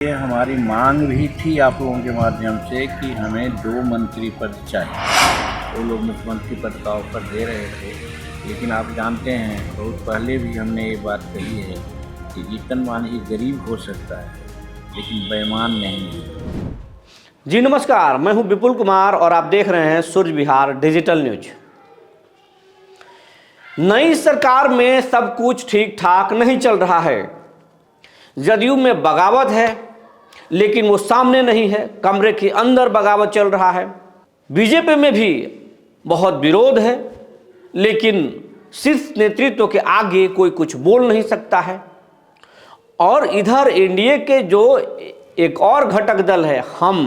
ये हमारी मांग भी थी आप लोगों के माध्यम से कि हमें 2 मंत्री पद चाहिए। वो लोग मुख्यमंत्री पद का ऑफर दे रहे थे, लेकिन आप जानते हैं बहुत पहले भी हमने ये बात कही है कि जीतन मांझी गरीब हो सकता है लेकिन बेईमान नहीं है। जी नमस्कार, मैं हूं विपुल कुमार और आप देख रहे हैं सूर्य विहार डिजिटल न्यूज। नई सरकार में सब कुछ ठीक ठाक नहीं चल रहा है। जदयू में बगावत है, लेकिन वो सामने नहीं है, कमरे के अंदर बगावत चल रहा है। बीजेपी में भी बहुत विरोध है, लेकिन शीर्ष नेतृत्व के आगे कोई कुछ बोल नहीं सकता है। और इधर एनडीए के जो एक और घटक दल है हम,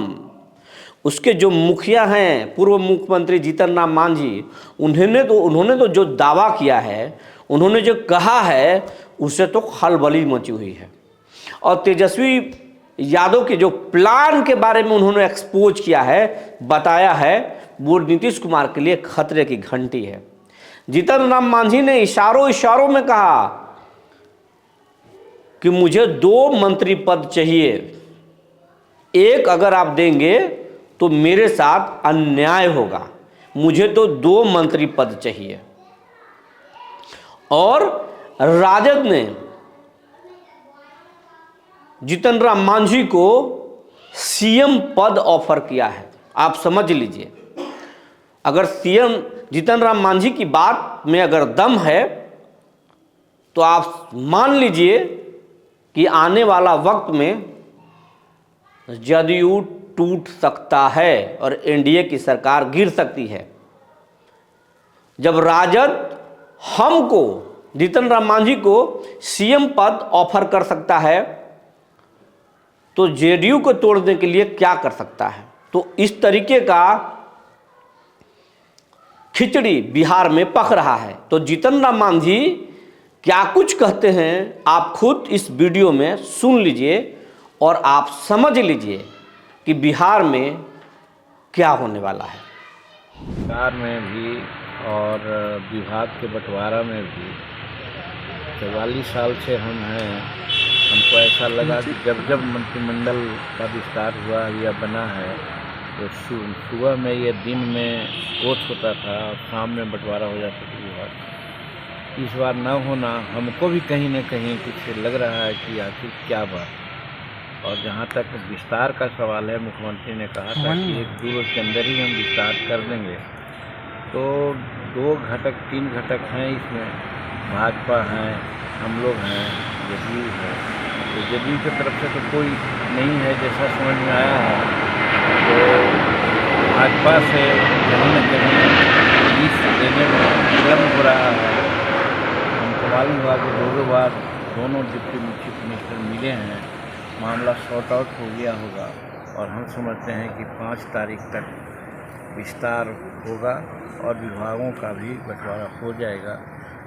उसके जो मुखिया हैं पूर्व मुख्यमंत्री जीतन राम मांझी, उन्होंने तो जो दावा किया है, उन्होंने जो कहा है, उससे तो खलबली मची हुई है। और तेजस्वी यादव के जो प्लान के बारे में उन्होंने एक्सपोज किया है, बताया है, वो नीतीश कुमार के लिए खतरे की घंटी है। जीतन राम मांझी ने इशारों में कहा कि मुझे 2 मंत्री पद चाहिए, एक अगर आप देंगे तो मेरे साथ अन्याय होगा, मुझे तो 2 मंत्री पद चाहिए। और राजद ने जीतन राम मांझी को सीएम पद ऑफर किया है। आप समझ लीजिए, अगर सीएम जीतन राम मांझी की बात में अगर दम है तो आप मान लीजिए कि आने वाला वक्त में जदयू टूट सकता है और एनडीए की सरकार गिर सकती है। जब राजद हमको, जीतन राम मांझी को सीएम पद ऑफर कर सकता है, तो जेडीयू को तोड़ने के लिए क्या कर सकता है। तो इस तरीके का खिचड़ी बिहार में पक रहा है। तो जीतन राम मांझी क्या कुछ कहते हैं, आप खुद इस वीडियो में सुन लीजिए और आप समझ लीजिए कि बिहार में क्या होने वाला है। सरकार में भी और विभाग के बंटवारा में भी 44 साल से हम हैं। हमको ऐसा लगा कि जब मंत्रिमंडल का विस्तार हुआ या बना है तो सुबह में या दिन में कोच होता था और शाम में बंटवारा हो जाता था विभाग। इस बार न होना हमको भी कहीं न कहीं कुछ लग रहा है कि आखिर क्या बात। और जहाँ तक विस्तार का सवाल है, मुख्यमंत्री ने कहा था कि 1-2 रोज के अंदर ही हम विस्तार कर देंगे। तो 2 घटक 3 घटक हैं इसमें, भाजपा हैं, हम लोग हैं, जदयू है। तो जदयू की तरफ से तो कोई नहीं है जैसा समझ में आया है। तो भाजपा से कहीं न कहीं लीड देने में विलम्ब हो रहा है। हमको मालूम हुआ कि 2 बार दोनों डिप्टी चीफ मिनिस्टर मिले हैं, मामला सॉर्ट आउट हो गया होगा और हम समझते हैं कि 5 तारीख तक विस्तार होगा और विभागों का भी बंटवारा हो जाएगा।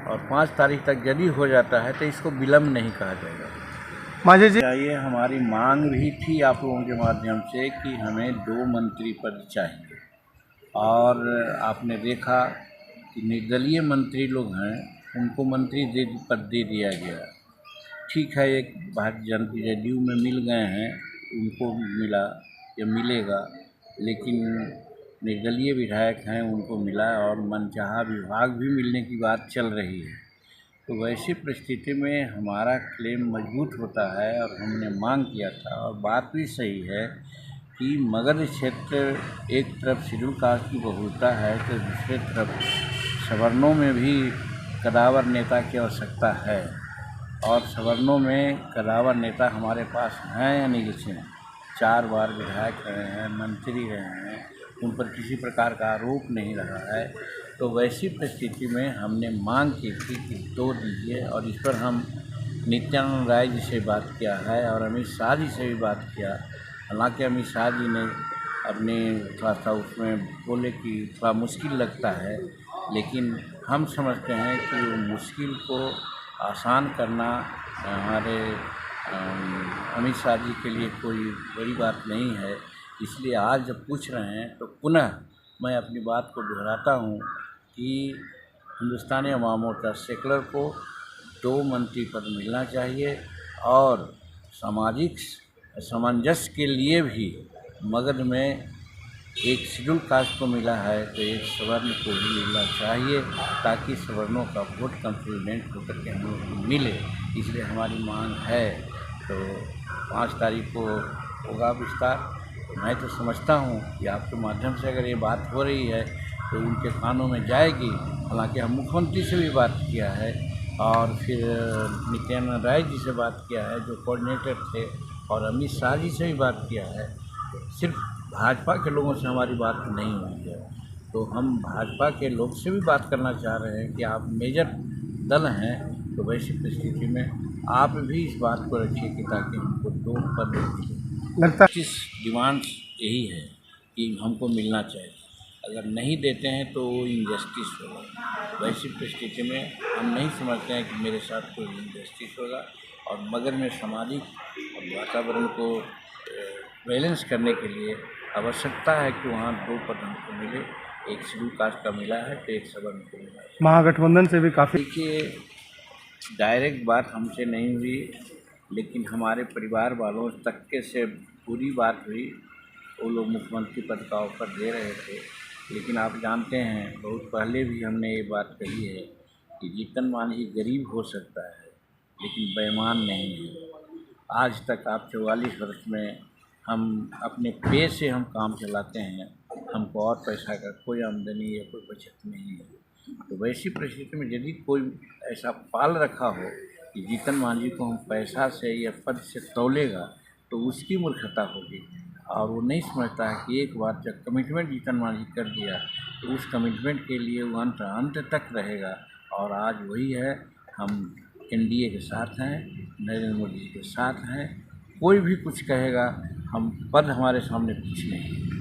और 5 तारीख तक यदि हो जाता है तो इसको विलम्ब नहीं कहा जाएगा। मांझी जी, ये हमारी मांग भी थी आप लोगों के माध्यम से कि हमें 2 मंत्री पद चाहिए। और आपने देखा कि निर्दलीय मंत्री लोग हैं, उनको मंत्री पद दे दिया गया। ठीक है, एक भारतीय जनता जदयू में मिल गए हैं, उनको मिला या मिलेगा, लेकिन निर्दलीय विधायक हैं उनको मिला और मनचाहा विभाग भी मिलने की बात चल रही है। तो वैसी परिस्थिति में हमारा क्लेम मजबूत होता है और हमने मांग किया था। और बात भी सही है कि मगध क्षेत्र एक तरफ शेड्यूल कास्ट की बहुलता है तो दूसरे तरफ सवर्णों में भी कदावर नेता की आवश्यकता है। और सवर्णों में कदावर नेता हमारे पास हैं अनिल सिंह, 4 बार विधायक रहे हैं, मंत्री रहे हैं, उन पर किसी प्रकार का आरोप नहीं रहा है। तो वैसी परिस्थिति में हमने मांग की थी कि 2 दीजिए। और इस पर हम नित्यानंद राय जी से बात किया है और अमित शाह जी से भी बात किया। हालांकि अमित शाह जी ने अपने थोड़ा सा उसमें बोले कि थोड़ा मुश्किल लगता है, लेकिन हम समझते हैं कि वो मुश्किल को आसान करना हमारे अमित शाह जी के लिए कोई बड़ी बात नहीं है। इसलिए आज जब पूछ रहे हैं तो पुनः मैं अपनी बात को दोहराता हूँ कि हिंदुस्तानी अवाम मोर्चा सेकुलर को 2 मंत्री पद मिलना चाहिए और सामाजिक सामंजस्य के लिए भी मगध में एक शेड्यूल कास्ट को मिला है तो एक सवर्ण को भी मिलना चाहिए, ताकि सवर्णों का वोट कंप्लीमेंट होकर के हम लोग को मिले। इसलिए हमारी मांग है। तो 5 तारीख को होगा विस्तार। मैं तो समझता हूँ कि आपके माध्यम से अगर ये बात हो रही है तो उनके कानों में जाएगी। हालांकि हम मुख्यमंत्री से भी बात किया है और फिर नित्यानंद राय जी से बात किया है जो कोऑर्डिनेटर थे, और अमित शाह जी से भी बात किया है। सिर्फ भाजपा के लोगों से हमारी बात नहीं हुई है, तो हम भाजपा के लोग से भी बात करना चाह रहे हैं कि आप मेजर दल हैं, तो वैसी परिस्थिति में आप भी इस बात को रखिए कि ताकि हमको 2 पद लगता जिस डिमांड्स यही है कि हमको मिलना चाहिए। अगर नहीं देते हैं तो वो इनजस्टिस होगा। वैसी परिस्थिति में हम नहीं समझते हैं कि मेरे साथ कोई इनजस्टिस होगा, और मगध में सामाजिक वातावरण को बैलेंस करने के लिए आवश्यकता है कि वहाँ 2 पद हमको मिले। एक शेड्यूल कास्ट का मिला है तो एक सवर्ण को मिला है। महागठबंधन से भी काफ़ी देखिए, डायरेक्ट बात हमसे नहीं हुई, लेकिन हमारे परिवार वालों तक के से पूरी बात हुई। वो लोग मुख्यमंत्री पद का ऑफर दे रहे थे, लेकिन आप जानते हैं बहुत पहले भी हमने ये बात कही है कि जीतन मांझी गरीब हो सकता है लेकिन बेईमान नहीं है। आज तक आप 44 वर्ष में हम अपने पे से हम काम चलाते हैं, हमको और पैसा का कोई आमदनी या कोई बचत नहीं है। तो वैसी परिस्थिति में यदि कोई ऐसा पाल रखा हो कि जीतन मांझी को हम पैसा से या पद से तौलेगा तो उसकी मूर्खता होगी, और वो नहीं समझता है कि एक बार जब कमिटमेंट जीतन मांझी कर दिया तो उस कमिटमेंट के लिए वो अंत तक रहेगा। और आज वही है, हम एनडीए के साथ हैं, नरेंद्र मोदी जी के साथ हैं। कोई भी कुछ कहेगा, हम पद हमारे सामने कुछ नहीं।